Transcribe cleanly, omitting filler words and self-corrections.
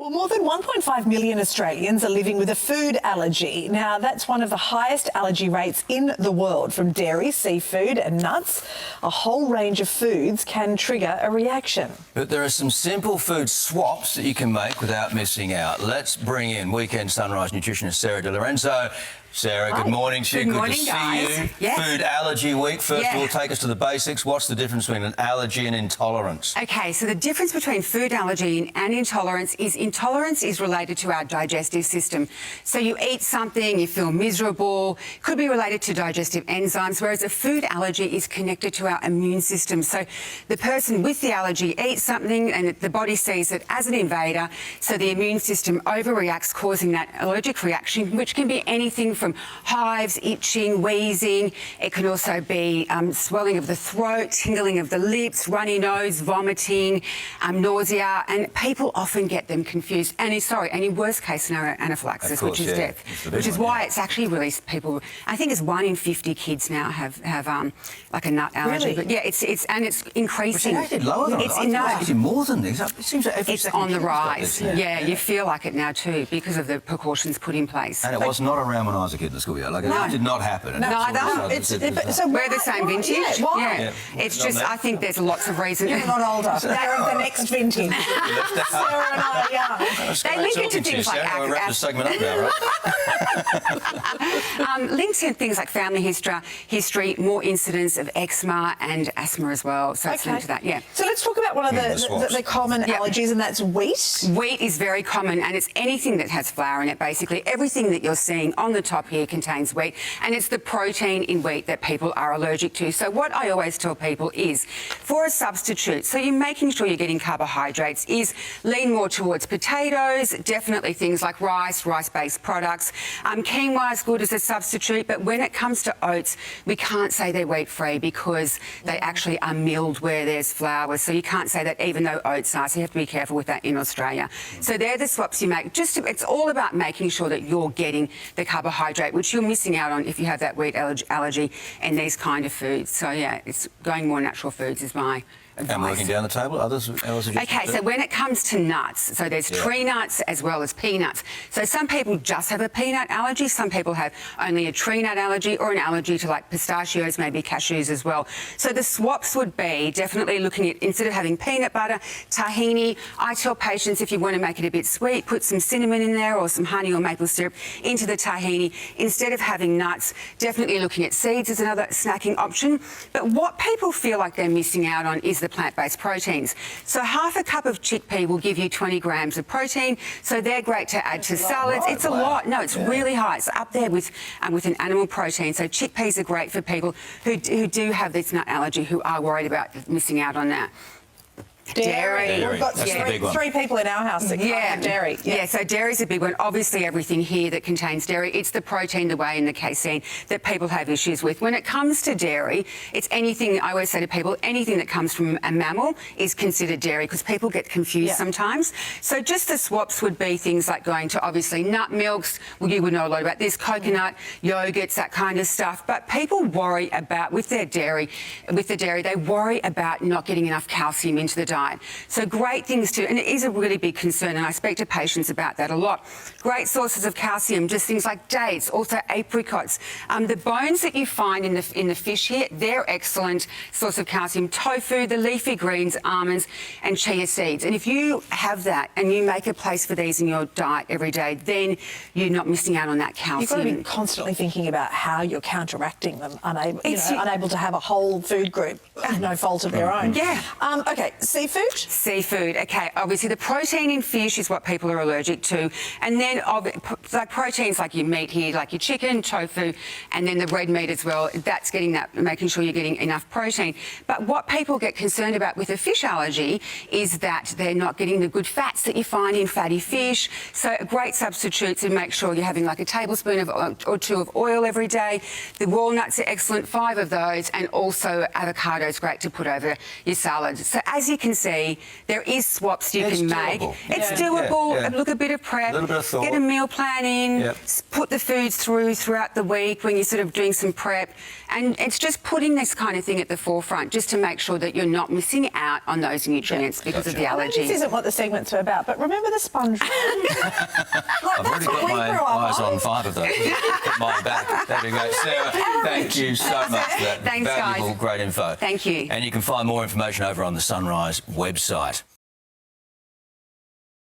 Well, more than 1.5 million Australians are living with a food allergy. Now, that's one of the highest allergy rates in the world. From dairy, seafood and nuts, a whole range of foods can trigger a reaction. But there are some simple food swaps that you can make without missing out. Let's bring in Weekend Sunrise nutritionist Sarah de Lorenzo. Sarah, Hi. good morning. Good morning, to see guys. you. Yes. Food Allergy Week. First of all, take us to the basics. What's the difference between an allergy and intolerance? Okay, so the difference between food allergy and intolerance is related to our digestive system. So you eat something, you feel miserable, could be related to digestive enzymes, whereas a food allergy is connected to our immune system. So the person with the allergy eats something and the body sees it as an invader, so the immune system overreacts, causing that allergic reaction, which can be anything from hives, itching, wheezing. It can also be swelling of the throat, tingling of the lips, runny nose, vomiting, nausea, and people often get them confused. And in worst case scenario, anaphylaxis, which is death. Which is why it's actually really people. I think it's 1 in 50 kids now have like a nut allergy. Really? But yeah, it's increasing. It's actually lower than it's it's more than this. It seems like every it's second on the kid's got rise. this now. Yeah, you feel like it now too because of the precautions put in place. And it was not around when I was a kid in the schoolyard. Like, it did not happen. No, neither. So We're the same vintage. Yeah, why? Yeah. It's just, I think there's lots of reasons. You're not older. They're of the next vintage. Sarah and I are young. They link it to things like We'll wrap this segment up now, right? links to things like family history, more incidence of eczema and asthma as well. So it's linked to that, yeah. So let's talk about one of the common allergies, and that's wheat. Wheat is very common, and it's anything that has flour in it, basically. Everything that you're seeing on the top here contains wheat, and it's the protein in wheat that people are allergic to. So what I always tell people is, for a substitute, so you're making sure you're getting carbohydrates, is lean more towards potatoes, definitely things like rice-based products. Quinoa is good as a substitute, but when it comes to oats, we can't say they're wheat-free because they actually are milled where there's flour. So you can't say that even though oats are, so you have to be careful with that in Australia. So they're the swaps you make. It's all about making sure that you're getting the carbohydrate, which you're missing out on if you have that wheat allergy and these kind of foods. So yeah, it's going more natural foods is my advice. And working down the table, others Okay, so when it comes to nuts, so there's tree nuts as well as peanuts. So some people just have a peanut allergy, some people have only a tree nut allergy or an allergy to like pistachios, maybe cashews as well. So the swaps would be definitely looking at, instead of having peanut butter, tahini. I tell patients if you want to make it a bit sweet, put some cinnamon in there or some honey or maple syrup into the tahini. Instead of having nuts, definitely looking at seeds as another snacking option. But what people feel like they're missing out on is the plant-based proteins. So half a cup of chickpea will give you 20 grams of protein. So they're great to add to salads. Right, it's a lot. No, it's really high. It's up there with an animal protein. So chickpeas are great for people who do have this nut allergy, who are worried about missing out on that. Dairy. We've got three people in our house that can't have dairy. Yeah, so dairy's a big one. Obviously, everything here that contains dairy, it's the protein, the whey and the casein that people have issues with. When it comes to dairy, it's anything, I always say to people, anything that comes from a mammal is considered dairy because people get confused sometimes. So just the swaps would be things like going to, obviously, nut milks. Well, you would know a lot about this, coconut, yogurts, that kind of stuff. But people worry about, with the dairy, they worry about not getting enough calcium into the diet. So great things to, and it is a really big concern, and I speak to patients about that a lot. Great sources of calcium, just things like dates, also apricots. The bones that you find in the fish here, they're excellent source of calcium. Tofu, the leafy greens, almonds, and chia seeds. And if you have that and you make a place for these in your diet every day, then you're not missing out on that calcium. You've got to be constantly thinking about how you're counteracting them, unable to have a whole food group of no fault of their own. Yeah. Okay, seafood? Seafood, okay. Obviously, the protein in fish is what people are allergic to. And then like proteins like your meat here, like your chicken, tofu, and then the red meat as well. That's getting that, making sure you're getting enough protein. But what people get concerned about with a fish allergy is that they're not getting the good fats that you find in fatty fish. So great substitutes, and make sure you're having like a tablespoon or two of oil every day. The walnuts are excellent, 5 of those, and also avocados, great to put over your salad. So as you can can see, there is swaps you It's can make. doable. It's Yeah. doable. Yeah. Look, a bit of prep. A little bit of thought. Get a meal plan in. Yep. Put the foods throughout the week when you're sort of doing some prep. And it's just putting this kind of thing at the forefront just to make sure that you're not missing out on those nutrients because of the I know this allergies. isn't what the segments are about, but remember the sponge roll? I've already got my eyes on 5 of those. Get mine back. That'd be great. Sarah, thank you so much for that Thanks, guys. valuable, great info. Thank you. And you can find more information over on the Sunrise website.